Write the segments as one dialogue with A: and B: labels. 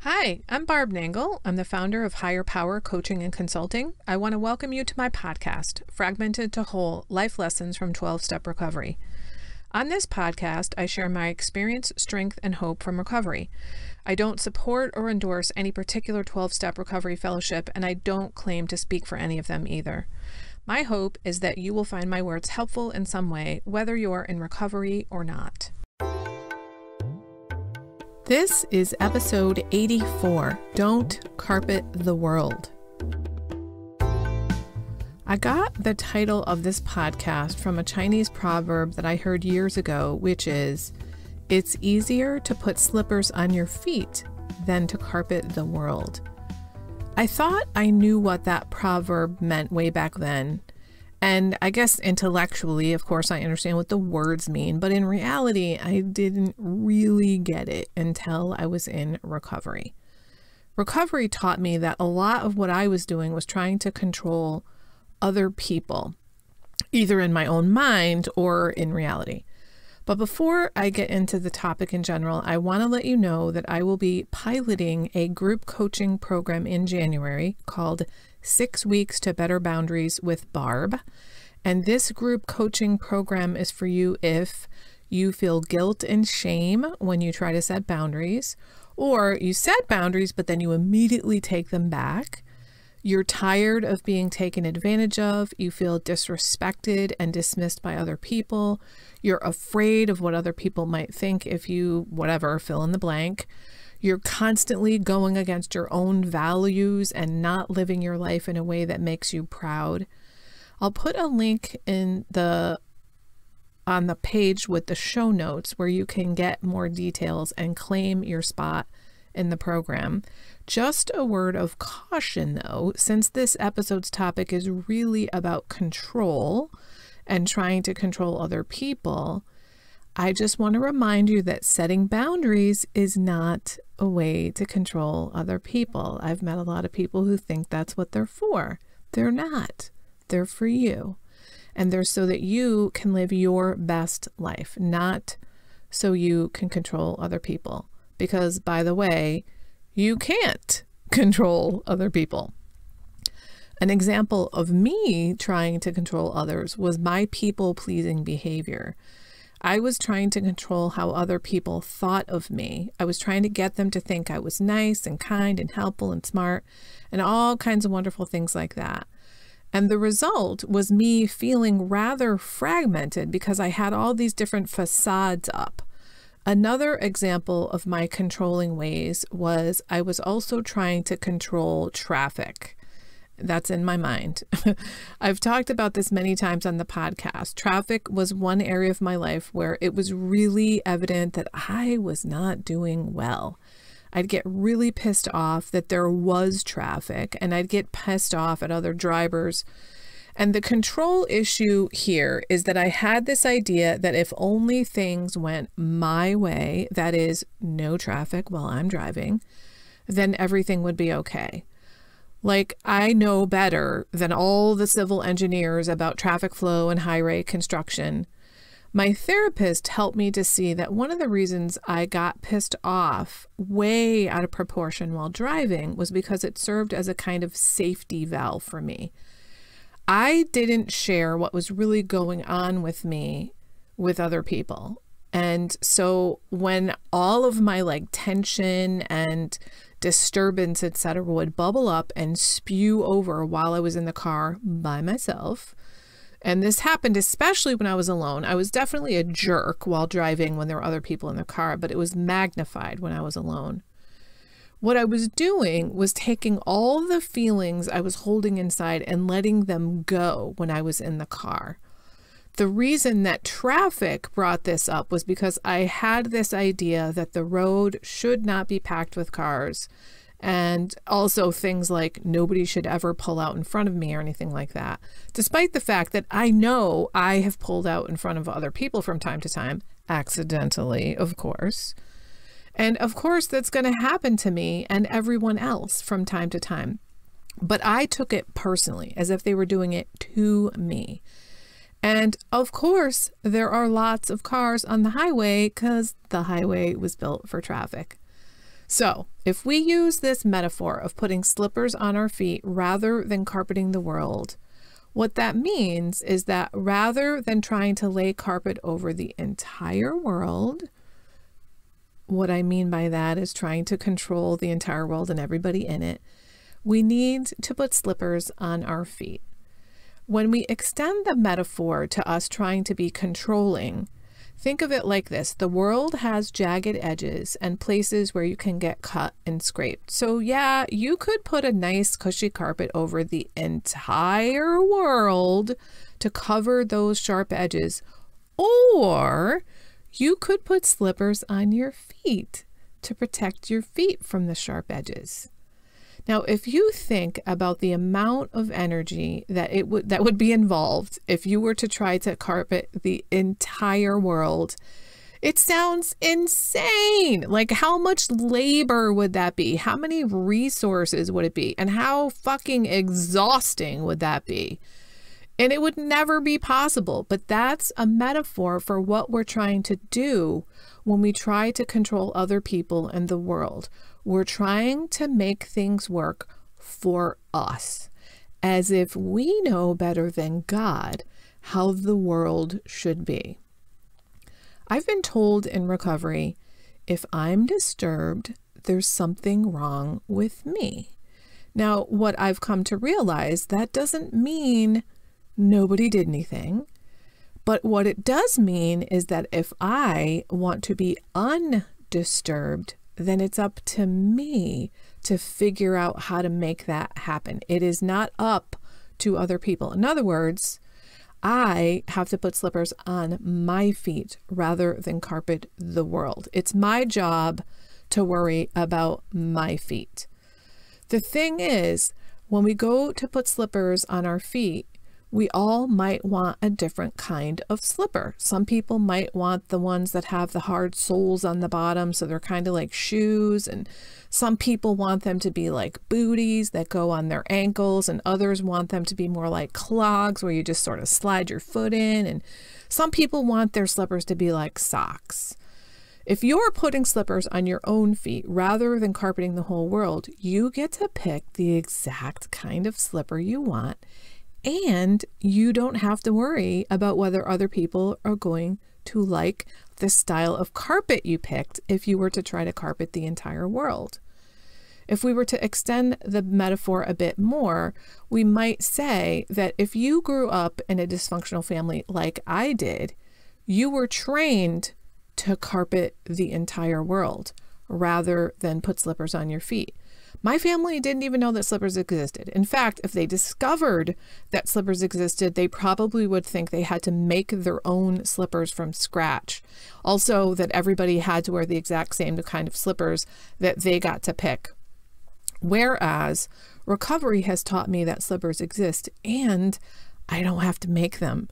A: Hi, I'm Barb Nangle. I'm the founder of Higher Power Coaching and Consulting. I want to welcome you to my podcast, Fragmented to Whole: Life Lessons from 12-Step Recovery. On this podcast, I share my experience, strength, and hope from recovery. I don't support or endorse any particular 12-step recovery fellowship, and I don't claim to speak for any of them either. My hope is that you will find my words helpful in some way, whether you're in recovery or not. This is episode 84, Don't Carpet the World. I got the title of this podcast from a Chinese proverb that I heard years ago, which is, "It's easier to put slippers on your feet than to carpet the world." I thought I knew what that proverb meant way back then. And I guess intellectually, of course, I understand what the words mean, but in reality, I didn't really get it until I was in recovery. Recovery taught me that a lot of what I was doing was trying to control other people, either in my own mind or in reality. But before I get into the topic in general, I want to let you know that I will be piloting a group coaching program in January called 6 Weeks to Better Boundaries with Barb. And this group coaching program is for you if you feel guilt and shame when you try to set boundaries, or you set boundaries, but then you immediately take them back. You're tired of being taken advantage of. You feel disrespected and dismissed by other people. You're afraid of what other people might think if you, whatever, fill in the blank. You're constantly going against your own values and not living your life in a way that makes you proud. I'll put a link on the page with the show notes where you can get more details and claim your spot in the program. Just a word of caution though, since this episode's topic is really about control and trying to control other people, I just want to remind you that setting boundaries is not a way to control other people. I've met a lot of people who think that's what they're for. They're not. They're for you. And they're so that you can live your best life, not so you can control other people. Because, by the way, you can't control other people. An example of me trying to control others was my people-pleasing behavior. I was trying to control how other people thought of me. I was trying to get them to think I was nice and kind and helpful and smart and all kinds of wonderful things like that. And the result was me feeling rather fragmented because I had all these different facades up. Another example of my controlling ways was I was also trying to control traffic. That's in my mind. I've talked about this many times on the podcast. Traffic was one area of my life where it was really evident that I was not doing well. I'd get really pissed off that there was traffic, and I'd get pissed off at other drivers. And the control issue here is that I had this idea that if only things went my way, that is, no traffic while I'm driving, then everything would be okay. Like, I know better than all the civil engineers about traffic flow and highway construction. My therapist helped me to see that one of the reasons I got pissed off way out of proportion while driving was because it served as a kind of safety valve for me. I didn't share what was really going on with me with other people. And so when all of my tension and disturbance, etc., would bubble up and spew over while I was in the car by myself, and this happened especially when I was alone. I was definitely a jerk while driving when there were other people in the car, but it was magnified when I was alone. What I was doing was taking all the feelings I was holding inside and letting them go when I was in the car. The reason that traffic brought this up was because I had this idea that the road should not be packed with cars, and also things like nobody should ever pull out in front of me or anything like that, despite the fact that I know I have pulled out in front of other people from time to time, accidentally, of course. And of course, that's going to happen to me and everyone else from time to time. But I took it personally, as if they were doing it to me. And of course, there are lots of cars on the highway because the highway was built for traffic. So if we use this metaphor of putting slippers on our feet rather than carpeting the world, what that means is that rather than trying to lay carpet over the entire world, what I mean by that is trying to control the entire world and everybody in it, we need to put slippers on our feet. When we extend the metaphor to us trying to be controlling, think of it like this. The world has jagged edges and places where you can get cut and scraped. So yeah, you could put a nice cushy carpet over the entire world to cover those sharp edges, or you could put slippers on your feet to protect your feet from the sharp edges. Now, if you think about the amount of energy that would be involved if you were to try to carpet the entire world, it sounds insane. Like, how much labor would that be? How many resources would it be? And how fucking exhausting would that be? And it would never be possible. But that's a metaphor for what we're trying to do when we try to control other people and the world. We're trying to make things work for us, as if we know better than God how the world should be. I've been told in recovery, if I'm disturbed, there's something wrong with me. Now, what I've come to realize, that doesn't mean nobody did anything. But what it does mean is that if I want to be undisturbed, then it's up to me to figure out how to make that happen. It is not up to other people. In other words, I have to put slippers on my feet rather than carpet the world. It's my job to worry about my feet. The thing is, when we go to put slippers on our feet, we all might want a different kind of slipper. Some people might want the ones that have the hard soles on the bottom, so they're kind of like shoes. And some people want them to be like booties that go on their ankles, and others want them to be more like clogs where you just sort of slide your foot in. And some people want their slippers to be like socks. If you're putting slippers on your own feet rather than carpeting the whole world, you get to pick the exact kind of slipper you want. And you don't have to worry about whether other people are going to like the style of carpet you picked if you were to try to carpet the entire world. If we were to extend the metaphor a bit more, we might say that if you grew up in a dysfunctional family like I did, you were trained to carpet the entire world rather than put slippers on your feet. My family didn't even know that slippers existed. In fact, if they discovered that slippers existed, they probably would think they had to make their own slippers from scratch. Also, that everybody had to wear the exact same kind of slippers that they got to pick. Whereas recovery has taught me that slippers exist and I don't have to make them.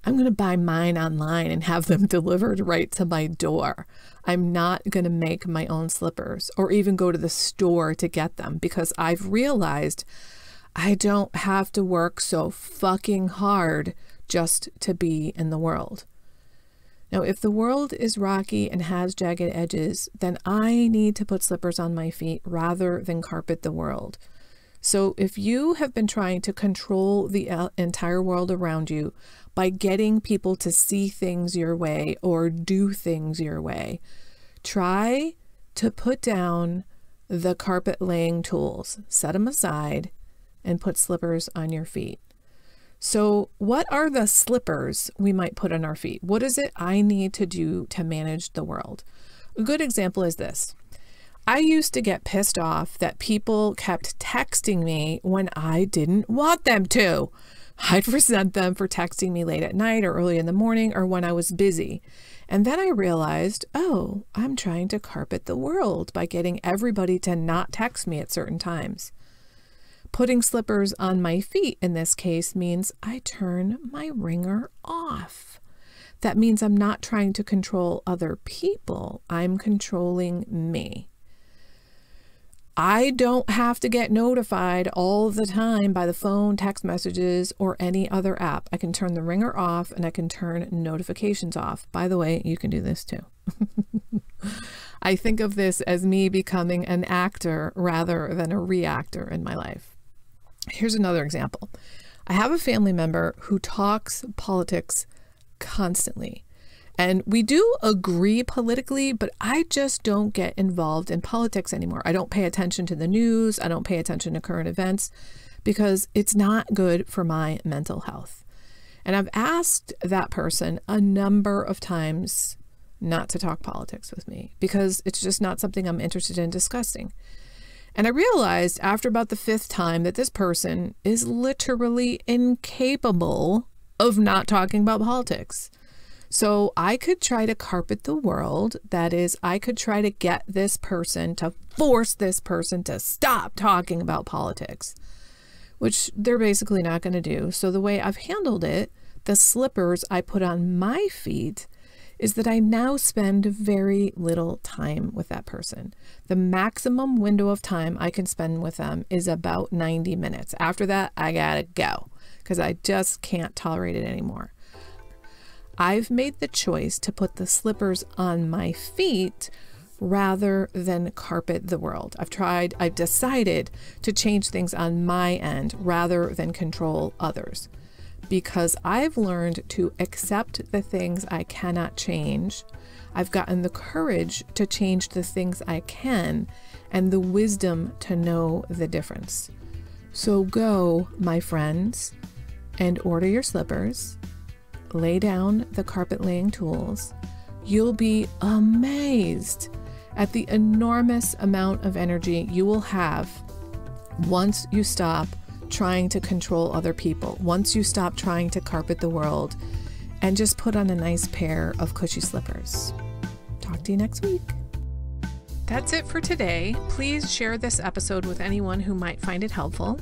A: I'm going to buy mine online and have them delivered right to my door. I'm not going to make my own slippers or even go to the store to get them, because I've realized I don't have to work so fucking hard just to be in the world. Now, if the world is rocky and has jagged edges, then I need to put slippers on my feet rather than carpet the world. So if you have been trying to control the entire world around you by getting people to see things your way or do things your way, try to put down the carpet laying tools, set them aside, and put slippers on your feet. So what are the slippers we might put on our feet? What is it I need to do to manage the world? A good example is this. I used to get pissed off that people kept texting me when I didn't want them to. I'd resent them for texting me late at night or early in the morning or when I was busy. And then I realized, oh, I'm trying to carpet the world by getting everybody to not text me at certain times. Putting slippers on my feet in this case means I turn my ringer off. That means I'm not trying to control other people. I'm controlling me. I don't have to get notified all the time by the phone, text messages, or any other app. I can turn the ringer off and I can turn notifications off. By the way, you can do this too. I think of this as me becoming an actor rather than a reactor in my life. Here's another example. I have a family member who talks politics constantly. And we do agree politically, but I just don't get involved in politics anymore. I don't pay attention to the news. I don't pay attention to current events because it's not good for my mental health. And I've asked that person a number of times not to talk politics with me because it's just not something I'm interested in discussing. And I realized after about the 5th time that this person is literally incapable of not talking about politics. So I could try to carpet the world. That is, I could try to get this person to force this person to stop talking about politics, which they're basically not going to do. So the way I've handled it, the slippers I put on my feet, is that I now spend very little time with that person. The maximum window of time I can spend with them is about 90 minutes. After that, I gotta go because I just can't tolerate it anymore. I've made the choice to put the slippers on my feet rather than carpet the world. I've decided to change things on my end rather than control others, because I've learned to accept the things I cannot change. I've gotten the courage to change the things I can and the wisdom to know the difference. So go, my friends, and order your slippers. Lay down the carpet laying tools. You'll be amazed at the enormous amount of energy you will have once you stop trying to control other people, once you stop trying to carpet the world and just put on a nice pair of cushy slippers. Talk to you next week. That's it for today. Please share this episode with anyone who might find it helpful.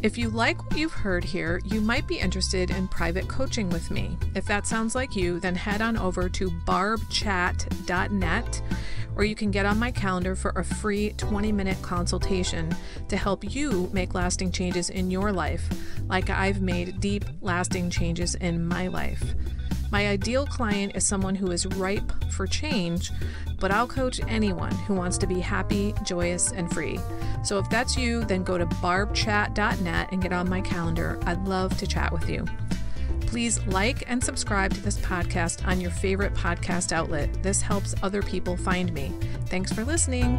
A: If you like what you've heard here, you might be interested in private coaching with me. If that sounds like you, then head on over to barbchat.net, or you can get on my calendar for a free 20-minute consultation to help you make lasting changes in your life, like I've made deep, lasting changes in my life. My ideal client is someone who is ripe for change, but I'll coach anyone who wants to be happy, joyous, and free. So if that's you, then go to barbchat.net and get on my calendar. I'd love to chat with you. Please like and subscribe to this podcast on your favorite podcast outlet. This helps other people find me. Thanks for listening.